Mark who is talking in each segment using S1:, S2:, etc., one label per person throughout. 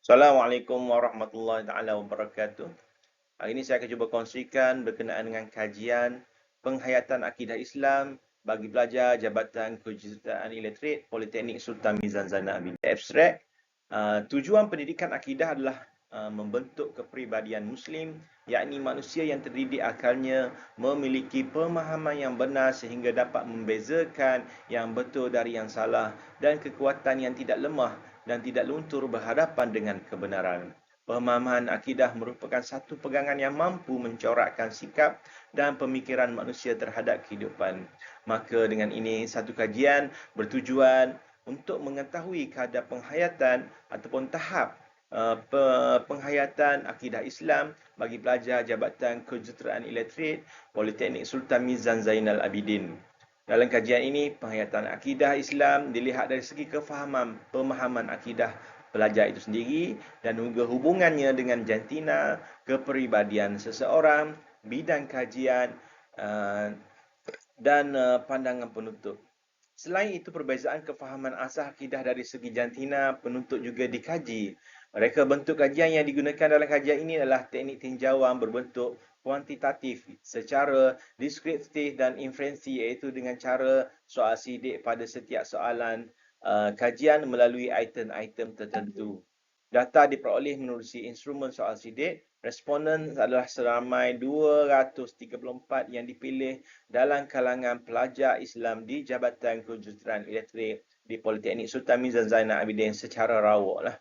S1: Assalamualaikum warahmatullahi taala wabarakatuh. Hari ini saya akan cuba kongsikan berkenaan dengan kajian penghayatan akidah Islam bagi pelajar Jabatan Kejuruteraan Elektrik Politeknik Sultan Mizan Zainal Abidin. Abstrak, tujuan pendidikan akidah adalah membentuk kepribadian Muslim, yakni manusia yang terdidik akalnya memiliki pemahaman yang benar sehingga dapat membezakan yang betul dari yang salah dan kekuatan yang tidak lemah dan tidak luntur berhadapan dengan kebenaran. Pemahaman akidah merupakan satu pegangan yang mampu mencorakkan sikap dan pemikiran manusia terhadap kehidupan. Maka dengan ini, satu kajian bertujuan untuk mengetahui kadar penghayatan ataupun tahap penghayatan akidah Islam bagi pelajar Jabatan Kejuruteraan Elektrik Politeknik Sultan Mizan Zainal Abidin. Dalam kajian ini, penghayatan akidah Islam dilihat dari segi pemahaman akidah pelajar itu sendiri dan juga hubungannya dengan jantina, kepribadian seseorang, bidang kajian dan pandangan penuntut. Selain itu, perbezaan kefahaman asas akidah dari segi jantina penuntut juga dikaji. Mereka bentuk kajian yang digunakan dalam kajian ini adalah teknik tinjauan berbentuk kuantitatif secara deskriptif dan inferensi, iaitu dengan cara soal sidik pada setiap soalan kajian melalui item-item tertentu. Data diperoleh menerusi instrumen soal sidik. Responden adalah seramai 234 yang dipilih dalam kalangan pelajar Islam di Jabatan Kejuruteraan Elektrik di Politeknik Sultan Mizan Zainal Abidin secara rawak lah.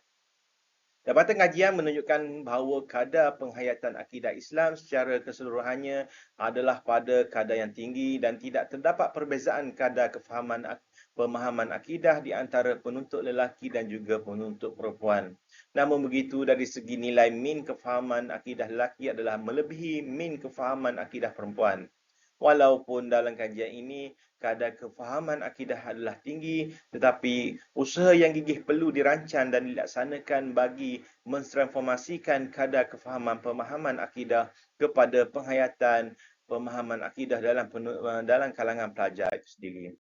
S1: Dapatan kajian menunjukkan bahawa kadar penghayatan akidah Islam secara keseluruhannya adalah pada kadar yang tinggi dan tidak terdapat perbezaan kadar pemahaman akidah di antara penuntut lelaki dan juga penuntut perempuan. Namun begitu, dari segi nilai min kefahaman akidah lelaki adalah melebihi min kefahaman akidah perempuan. Walaupun dalam kajian ini kadar kefahaman akidah adalah tinggi, tetapi usaha yang gigih perlu dirancang dan dilaksanakan bagi mentransformasikan kadar kefahaman pemahaman akidah kepada penghayatan pemahaman akidah dalam kalangan pelajar itu sendiri.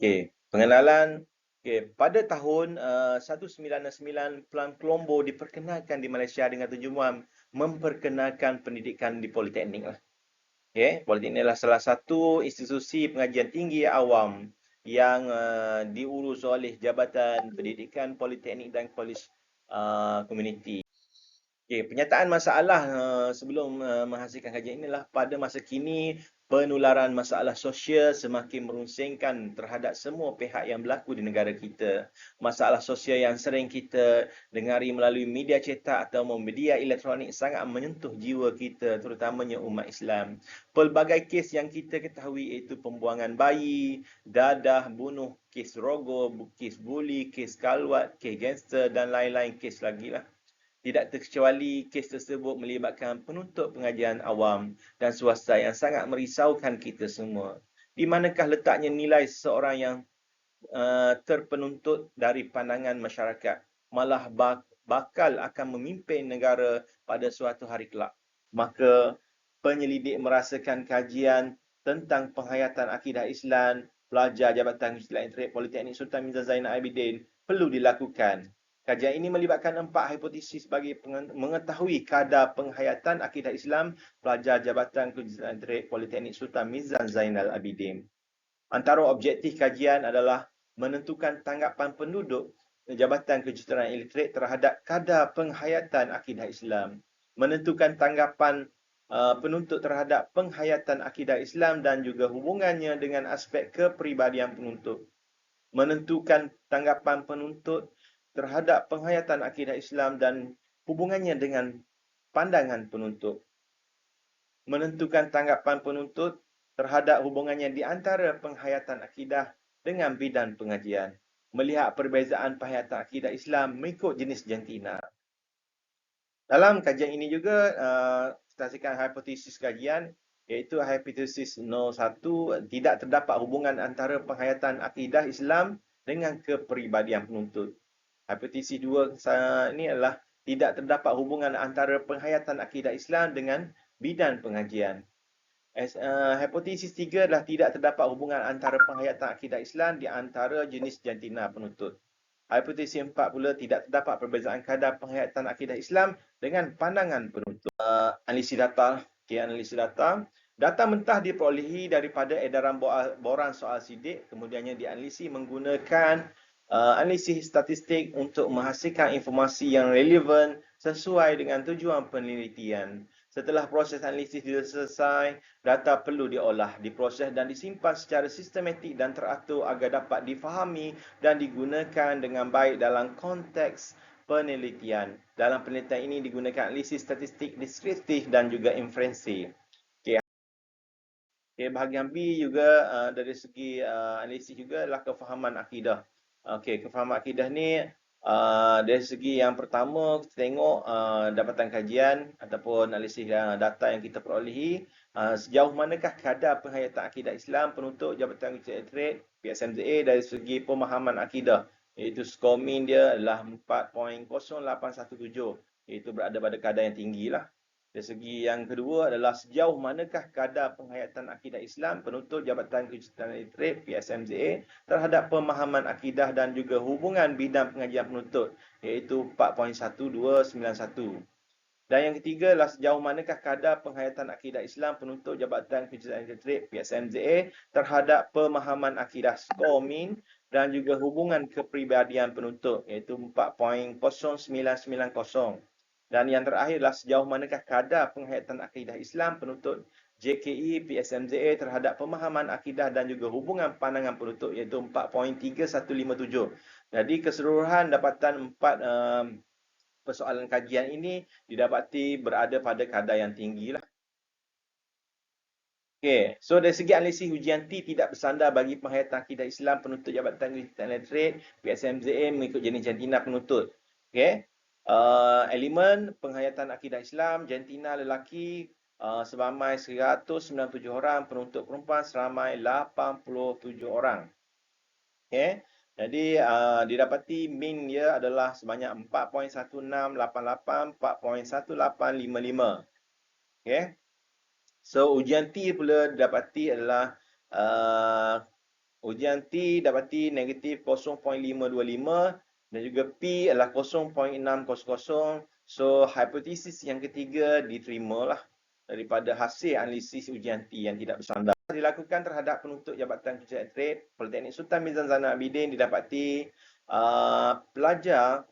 S1: Okey, pengenalan. Okey, pada tahun 1999, Pelan Colombo diperkenalkan di Malaysia dengan tujuan memperkenalkan pendidikan di politeknik lah. Okay. Politeknik adalah salah satu institusi pengajian tinggi awam yang diurus oleh Jabatan Pendidikan Politeknik dan Kolej Komuniti. Okay, penyataan masalah sebelum menghasilkan kajian inilah pada masa kini penularan masalah sosial semakin merunsingkan terhadap semua pihak yang berlaku di negara kita. Masalah sosial yang sering kita dengari melalui media cetak atau media elektronik sangat menyentuh jiwa kita, terutamanya umat Islam. Pelbagai kes yang kita ketahui iaitu pembuangan bayi, dadah, bunuh, kes rogol, kes buli, kes kalwat, kes gangster dan lain-lain kes lagi lah. Tidak terkecuali kes tersebut melibatkan penuntut pengajian awam dan swasta yang sangat merisaukan kita semua. Di manakah letaknya nilai seseorang yang terpenuntut dari pandangan masyarakat, malah bakal akan memimpin negara pada suatu hari kelak. Maka penyelidik merasakan kajian tentang penghayatan akidah Islam pelajar Jabatan Kejuruteraan Politeknik Sultan Mizan Zainal Abidin perlu dilakukan. Kajian ini melibatkan 4 hipotesis bagi mengetahui kadar penghayatan akidah Islam pelajar Jabatan Kejuruteraan Politeknik Sultan Mizan Zainal Abidin. Antara objektif kajian adalah menentukan tanggapan penduduk Jabatan Kejuruteraan Elektrik terhadap kadar penghayatan akidah Islam, menentukan tanggapan penuntut terhadap penghayatan akidah Islam dan juga hubungannya dengan aspek kepribadian penuntut, menentukan tanggapan penuntut terhadap penghayatan akidah Islam dan hubungannya dengan pandangan penuntut, menentukan tanggapan penuntut terhadap hubungannya di antara penghayatan akidah dengan bidang pengajian, melihat perbezaan penghayatan akidah Islam mengikut jenis jantina. Dalam kajian ini juga kita hipotesis kajian, iaitu hipotesis 01, tidak terdapat hubungan antara penghayatan akidah Islam dengan kepribadian penuntut. Hipotesis 2 ini adalah tidak terdapat hubungan antara penghayatan akidah Islam dengan bidang pengajian. Hipotesis 3 adalah tidak terdapat hubungan antara penghayatan akidah Islam di antara jenis jantina penuntut. Hipotesis 4 pula, tidak terdapat perbezaan kadar penghayatan akidah Islam dengan pandangan penuntut. Analisis data. Analisis data. Data mentah diperolehi daripada edaran borang soal sidik, kemudiannya dianalisis menggunakan analisis statistik untuk menghasilkan informasi yang relevan sesuai dengan tujuan penelitian. Setelah proses analisis selesai, data perlu diolah, diproses dan disimpan secara sistematik dan teratur agar dapat difahami dan digunakan dengan baik dalam konteks penelitian. Dalam penelitian ini digunakan analisis statistik deskriptif dan juga inferensi. Bahagian B juga dari segi analisis juga adalah kefahaman akidah. Kefahaman akidah ni dari segi yang pertama kita tengok dapatan kajian ataupun analisis data yang kita perolehi, sejauh manakah kadar penghayatan akidah Islam penuntut Jabatan Elektorat PSMZA dari segi pemahaman akidah, iaitu skor min dia adalah 4.0817, iaitu berada pada kadar yang tinggi lah. Dari segi yang kedua adalah sejauh manakah kadar penghayatan akidah Islam penuntut Jabatan Kejuruteraan Elektorat PSMZA terhadap pemahaman akidah dan juga hubungan bidang pengajian penuntut, iaitu 4.1291. Dan yang ketiga adalah sejauh manakah kadar penghayatan akidah Islam penuntut Jabatan Kejuruteraan Elektorat PSMZA terhadap pemahaman akidah skor min dan juga hubungan kepribadian penuntut, iaitu 4.0990. Dan yang terakhir adalah sejauh manakah kadar penghayatan akidah Islam penuntut JKE PSMZA terhadap pemahaman akidah dan juga hubungan pandangan penuntut, iaitu 4.3157. Jadi keseluruhan dapatan 4 persoalan kajian ini didapati berada pada kadar yang tinggi lah. So dari segi analisis ujian T tidak bersandar bagi penghayatan akidah Islam penuntut Jabatan Kejuruteraan Elektorat PSMZA mengikut jenis jantina penuntut. Elemen penghayatan akidah Islam, jantina lelaki seramai 197 orang, penuntut perempuan seramai 87 orang. Jadi didapati min dia adalah sebanyak 4.1688, 4.1855. So ujian T pula didapati adalah ujian T dapati negatif 0.525 dan juga P adalah 0.600. So hipotesis yang ketiga diterima lah daripada hasil analisis ujian T yang tidak bersandar. Dilakukan terhadap penuntut Jabatan Kejuruteraan Elektorat Politeknik Sultan Mizan Zainal Abidin didapati pelajar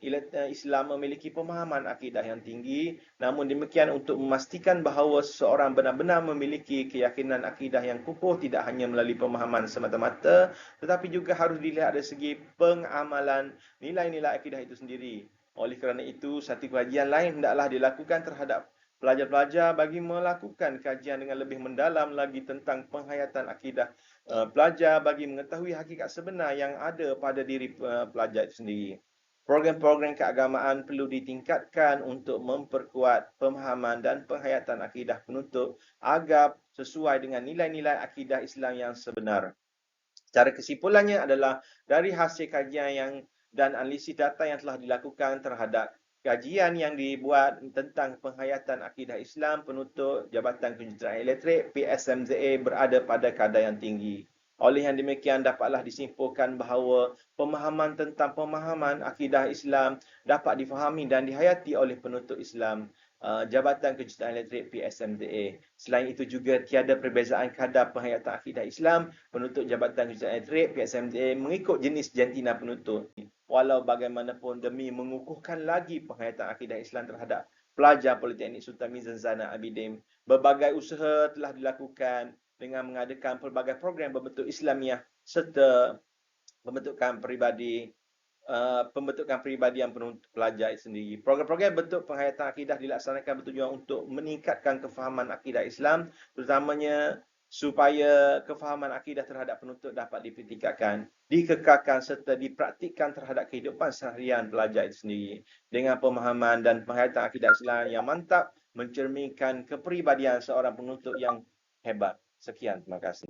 S1: Islam memiliki pemahaman akidah yang tinggi. Namun demikian, untuk memastikan bahawa seseorang benar-benar memiliki keyakinan akidah yang kukuh tidak hanya melalui pemahaman semata-mata, tetapi juga harus dilihat dari segi pengamalan nilai-nilai akidah itu sendiri. Oleh kerana itu, satu kajian lain hendaklah dilakukan terhadap pelajar-pelajar bagi melakukan kajian dengan lebih mendalam lagi tentang penghayatan akidah pelajar bagi mengetahui hakikat sebenar yang ada pada diri pelajar itu sendiri. Program-program keagamaan perlu ditingkatkan untuk memperkuat pemahaman dan penghayatan akidah penuntut agar sesuai dengan nilai-nilai akidah Islam yang sebenar. Secara kesimpulannya adalah dari hasil kajian dan analisis data yang telah dilakukan terhadap kajian yang dibuat tentang penghayatan akidah Islam penuntut Jabatan Kejuruteraan Elektorat PSMZA berada pada kadar yang tinggi. Oleh yang demikian, dapatlah disimpulkan bahawa pemahaman tentang pemahaman akidah Islam dapat difahami dan dihayati oleh penuntut Islam Jabatan Kejuruteraan Elektorat PSMZA. Selain itu juga tiada perbezaan kadar penghayatan akidah Islam penuntut Jabatan Kejuruteraan Elektorat PSMZA mengikut jenis jantina penuntut. Walau bagaimanapun demi mengukuhkan lagi penghayatan akidah Islam terhadap pelajar Politeknik Sultan Mizan Zainal Abidin, berbagai usaha telah dilakukan dengan mengadakan pelbagai program berbentuk Islamiah serta pembentukan peribadian penuntut pelajar itu sendiri. Program-program bentuk penghayatan akidah dilaksanakan bertujuan untuk meningkatkan kefahaman akidah Islam, terutamanya supaya kefahaman akidah terhadap penuntut dapat ditingkatkan, dikekalkan serta dipraktikkan terhadap kehidupan seharian pelajar itu sendiri dengan pemahaman dan penghayatan akidah Islam yang mantap mencerminkan kepribadian seorang penuntut yang hebat. Sekian, terima kasih.